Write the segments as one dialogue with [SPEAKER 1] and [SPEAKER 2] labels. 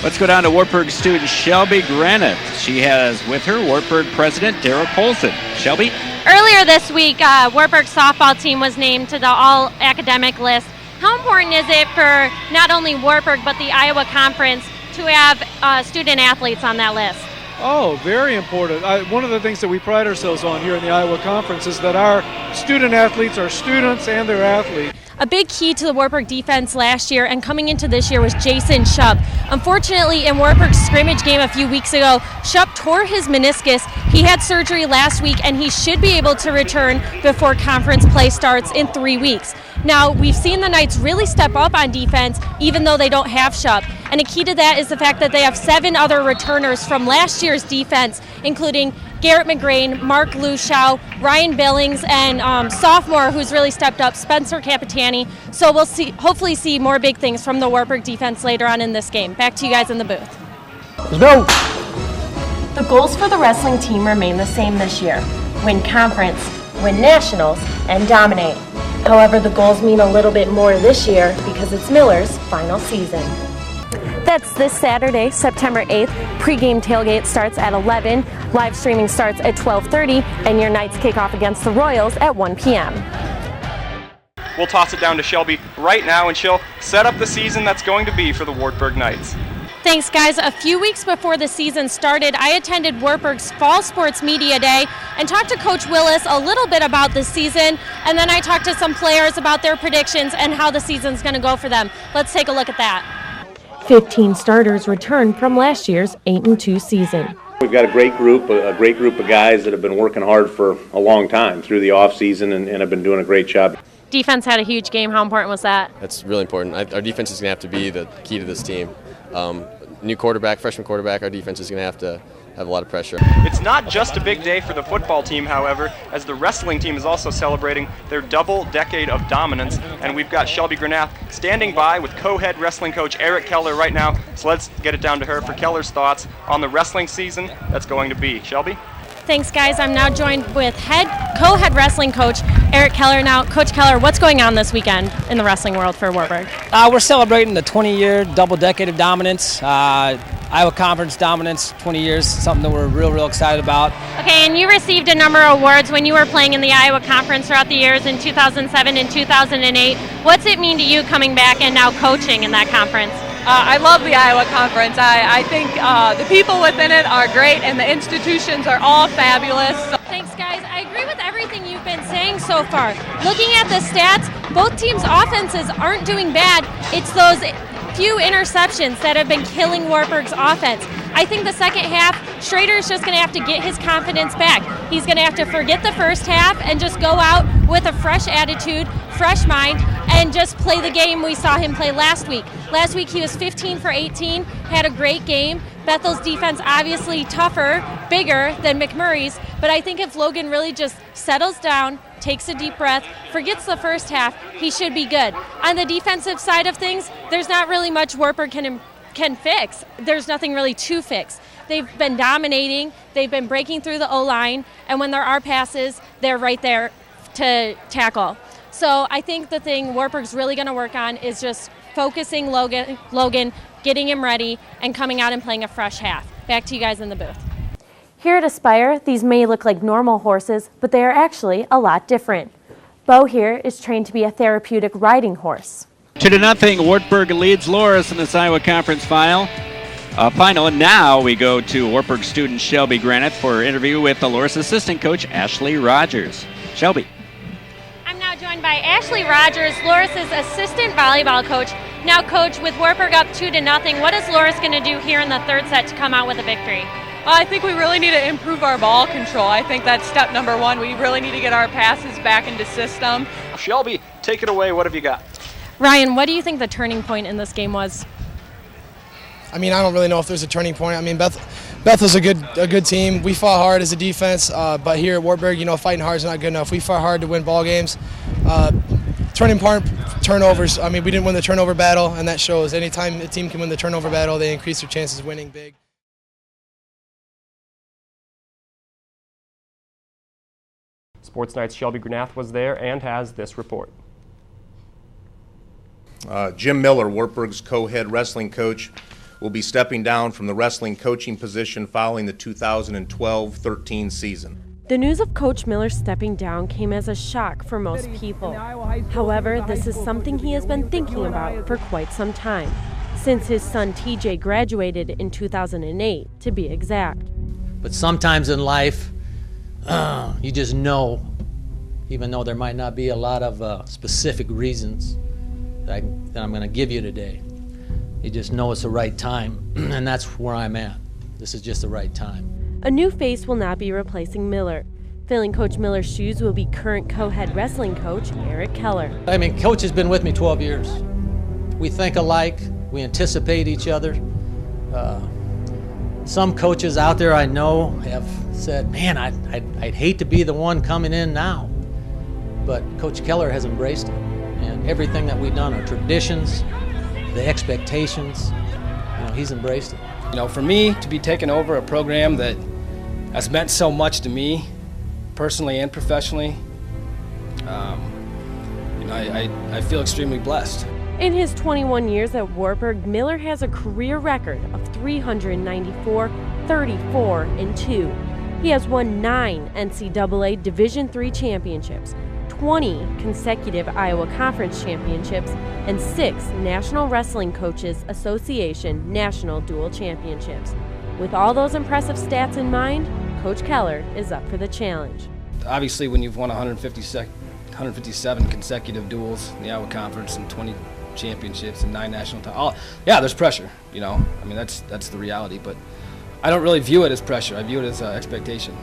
[SPEAKER 1] Let's go down to Wartburg student Shelby Granath. She has with her Wartburg president Darrell Polson. Shelby?
[SPEAKER 2] Earlier this week, Wartburg's softball team was named to the all-academic list. How important is it for not only Wartburg but the Iowa Conference to have student athletes on that list?
[SPEAKER 3] Oh, very important. One of the things that we pride ourselves on here in the Iowa Conference is that our student athletes are students and they're athletes.
[SPEAKER 2] A big key to the Wartburg defense last year and coming into this year was Jason Shupp. Unfortunately, in Wartburg's scrimmage game a few weeks ago, Shupp tore his meniscus. He had surgery last week and he should be able to return before conference play starts in 3 weeks. Now, we've seen the Knights really step up on defense even though they don't have Shupp. And a key to that is the fact that they have 7 other returners from last year's defense, including Garrett McGrain, Mark Luschau, Ryan Billings, and sophomore who's really stepped up, Spencer Capitani. So we'll hopefully see more big things from the Wartburg defense later on in this game. Back to you guys in the booth.
[SPEAKER 4] Let's go!
[SPEAKER 5] The goals for the wrestling team remain the same this year. Win conference, win nationals, and dominate. However, the goals mean a little bit more this year because it's Miller's final season.
[SPEAKER 2] That's this Saturday, September 8th. Pre-game tailgate starts at 11, live streaming starts at 12:30, and your Knights kick off against the Royals at 1 p.m.
[SPEAKER 6] We'll toss it down to Shelby right now, and she'll set up the season that's going to be for the Wartburg Knights.
[SPEAKER 2] Thanks, guys. A few weeks before the season started, I attended Wartburg's Fall Sports Media Day and talked to Coach Willis a little bit about the season, and then I talked to some players about their predictions and how the season's going to go for them. Let's take a look at that.
[SPEAKER 5] 15 starters returned from last year's 8-2 season.
[SPEAKER 7] We've got a great group of guys that have been working hard for a long time through the off season and have been doing a great job.
[SPEAKER 2] Defense had a huge game. How important was that?
[SPEAKER 8] That's really important. Our defense is going to have to be the key to this team. New quarterback, freshman quarterback, our defense is going to have a lot of pressure.
[SPEAKER 6] It's not just a big day for the football team, however, as the wrestling team is also celebrating their double decade of dominance, and we've got Shelby Granath standing by with co-head wrestling coach Eric Keller right now, so let's get it down to her for Keller's thoughts on the wrestling season that's going to be. Shelby?
[SPEAKER 2] Thanks, guys. I'm now joined with co-head wrestling coach Eric Keller. Now, Coach Keller, what's going on this weekend in the wrestling world for Wartburg?
[SPEAKER 4] We're celebrating the 20-year double decade of dominance. Iowa Conference dominance, 20 years, something that we're real excited about.
[SPEAKER 2] Okay, and you received a number of awards when you were playing in the Iowa Conference throughout the years in 2007 and 2008. What's it mean to you coming back and now coaching in that conference?
[SPEAKER 9] I love the Iowa Conference. I think the people within it are great and the institutions are all fabulous.
[SPEAKER 2] Thanks, guys. I agree with everything you've been saying so far. Looking at the stats, both teams' offenses aren't doing bad. It's those few interceptions that have been killing Wartburg's offense. I think the second half, Schrader's just going to have to get his confidence back. He's going to have to forget the first half and just go out with a fresh attitude, fresh mind, and just play the game we saw him play last week. Last week he was 15 for 18, had a great game. Bethel's defense obviously tougher, bigger than McMurray's, but I think if Logan really just settles down, takes a deep breath, forgets the first half, he should be good. On the defensive side of things, there's not really much Wartburg can fix. There's nothing really to fix. They've been dominating, they've been breaking through the O-line, and when there are passes, they're right there to tackle. So I think the thing Wartburg's really going to work on is just focusing Logan, getting him ready, and coming out and playing a fresh half. Back to you guys in the booth.
[SPEAKER 5] Here at Aspire, these may look like normal horses, but they are actually a lot different. Bo here is trained to be a therapeutic riding horse.
[SPEAKER 1] 2-0, Wartburg leads Loris in this Iowa Conference final. And now we go to Wartburg student Shelby Granath for an interview with the Loris assistant coach Ashley Rogers. Shelby.
[SPEAKER 2] I'm now joined by Ashley Rogers, Loris's assistant volleyball coach. Now, coach, with Wartburg up 2-0, what is Loris going to do here in the third set to come out with a victory?
[SPEAKER 9] I think we really need to improve our ball control. I think that's step number one. We really need to get our passes back into system.
[SPEAKER 6] Shelby, take it away. What have you got?
[SPEAKER 2] Ryan, what do you think the turning point in this game was?
[SPEAKER 10] I mean, I don't really know if there's a turning point. I mean, Bethel's a good team. We fought hard as a defense, but here at Wartburg, fighting hard is not good enough. We fought hard to win ball games. Turning point, turnovers. I mean, we didn't win the turnover battle, and that shows. Anytime a team can win the turnover battle, they increase their chances of winning big.
[SPEAKER 11] Sports Night's Shelby Granath was there and has this report.
[SPEAKER 7] Jim Miller, Wartburg's co-head wrestling coach.
[SPEAKER 12] will be stepping down from the wrestling coaching position following the 2012-13 season.
[SPEAKER 5] The news of Coach Miller stepping down came as a shock for most people. However, this is something he has been thinking about for quite some time, since his son TJ graduated in 2008, to be exact.
[SPEAKER 13] But sometimes in life, you just know, even though there might not be a lot of specific reasons that I'm going to give you today, you just know it's the right time, and that's where I'm at. This is just the right time.
[SPEAKER 5] A new face will not be replacing Miller. Filling Coach Miller's shoes will be current co-head wrestling coach Eric Keller.
[SPEAKER 13] I mean, Coach has been with me 12 years. We think alike, we anticipate each other. Some coaches out there I know have said, man, I'd hate to be the one coming in now. But Coach Keller has embraced it. And everything that we've done, our traditions, the expectations, he's embraced it.
[SPEAKER 4] For me to be taking over a program that has meant so much to me, personally and professionally, I feel extremely blessed.
[SPEAKER 5] In his 21 years at Wartburg, Miller has a career record of 394, 34, and 2. He has won 9 NCAA Division III championships, 20 consecutive Iowa Conference championships, and 6 National Wrestling Coaches Association National Dual Championships. With all those impressive stats in mind, Coach Keller is up for the challenge.
[SPEAKER 4] Obviously, when you've won 157 consecutive duels in the Iowa Conference and 20 championships and 9 national titles, yeah, there's pressure. That's the reality. But I don't really view it as pressure. I view it as expectation.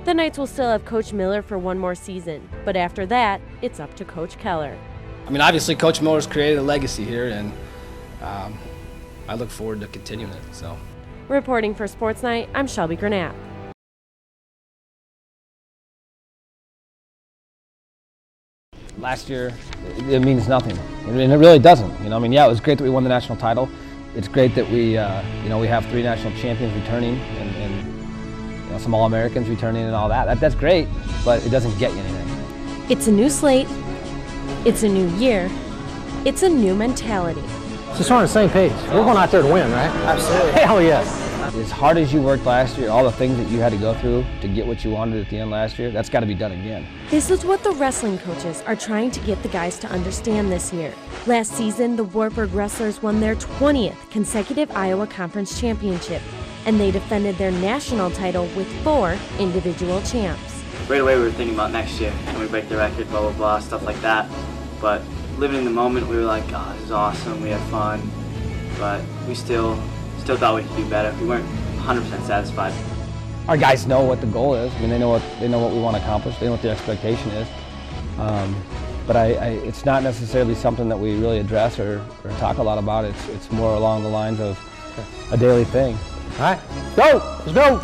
[SPEAKER 5] The Knights will still have Coach Miller for one more season, but after that, it's up to Coach Keller.
[SPEAKER 4] Obviously, Coach Miller's created a legacy here, and I look forward to continuing it. So,
[SPEAKER 5] reporting for Sports Night, I'm Shelby Granath.
[SPEAKER 14] Last year, it means nothing. It really doesn't. Yeah, it was great that we won the national title. It's great that we have 3 national champions returning and some All-Americans returning and all that. That's great, but it doesn't get you anything.
[SPEAKER 5] It's a new slate. It's a new year. It's a new mentality.
[SPEAKER 15] Just on the same page. We're going out there to win, right?
[SPEAKER 14] Absolutely.
[SPEAKER 15] Hell yes.
[SPEAKER 14] As hard as you worked last year, all the things that you had to go through to get what you wanted at the end last year, that's got to be done again.
[SPEAKER 5] This is what the wrestling coaches are trying to get the guys to understand this year. Last season, the Wartburg wrestlers won their 20th consecutive Iowa Conference championship, and they defended their national title with 4 individual champs.
[SPEAKER 16] Right away we were thinking about next year, can we break the record, blah, blah, blah, stuff like that. But living in the moment, we were like, oh, this is awesome, we had fun, but we still thought we could do better. We weren't 100% satisfied.
[SPEAKER 14] Our guys know what the goal is. They know what we want to accomplish. They know what the expectation is. But it's not necessarily something that we really address or talk a lot about. It's more along the lines of a daily thing.
[SPEAKER 15] All right, go! Let's go!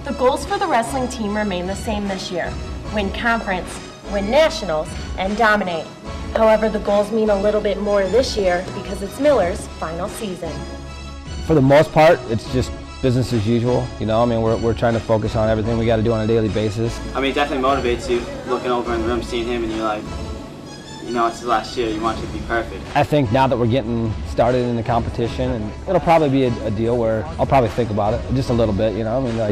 [SPEAKER 5] The goals for the wrestling team remain the same this year. Win conference, win nationals, and dominate. However, the goals mean a little bit more this year because it's Miller's final season.
[SPEAKER 14] For the most part, it's just business as usual. We're trying to focus on everything we got to do on a daily basis.
[SPEAKER 16] It definitely motivates you, looking over in the room, seeing him, and you're like, it's his last year, you want it to be perfect.
[SPEAKER 14] I think now that we're getting started in the competition, and it'll probably be a deal where I'll probably think about it just a little bit,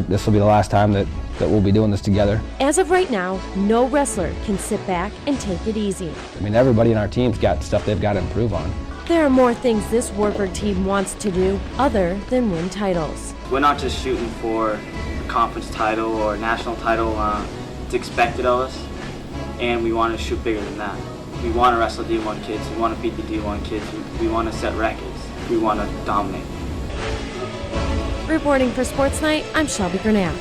[SPEAKER 14] this will be the last time that we'll be doing this together.
[SPEAKER 5] As of right now, no wrestler can sit back and take it easy.
[SPEAKER 14] Everybody in our team's got stuff they've got to improve on.
[SPEAKER 5] There are more things this Wartburg team wants to do other than win titles.
[SPEAKER 16] We're not just shooting for a conference title or a national title. It's expected of us, and we want to shoot bigger than that. We want to wrestle D1 kids. We want to beat the D1 kids. We want to set records. We want to dominate.
[SPEAKER 5] Reporting for Sports Night, I'm Shelby Granath.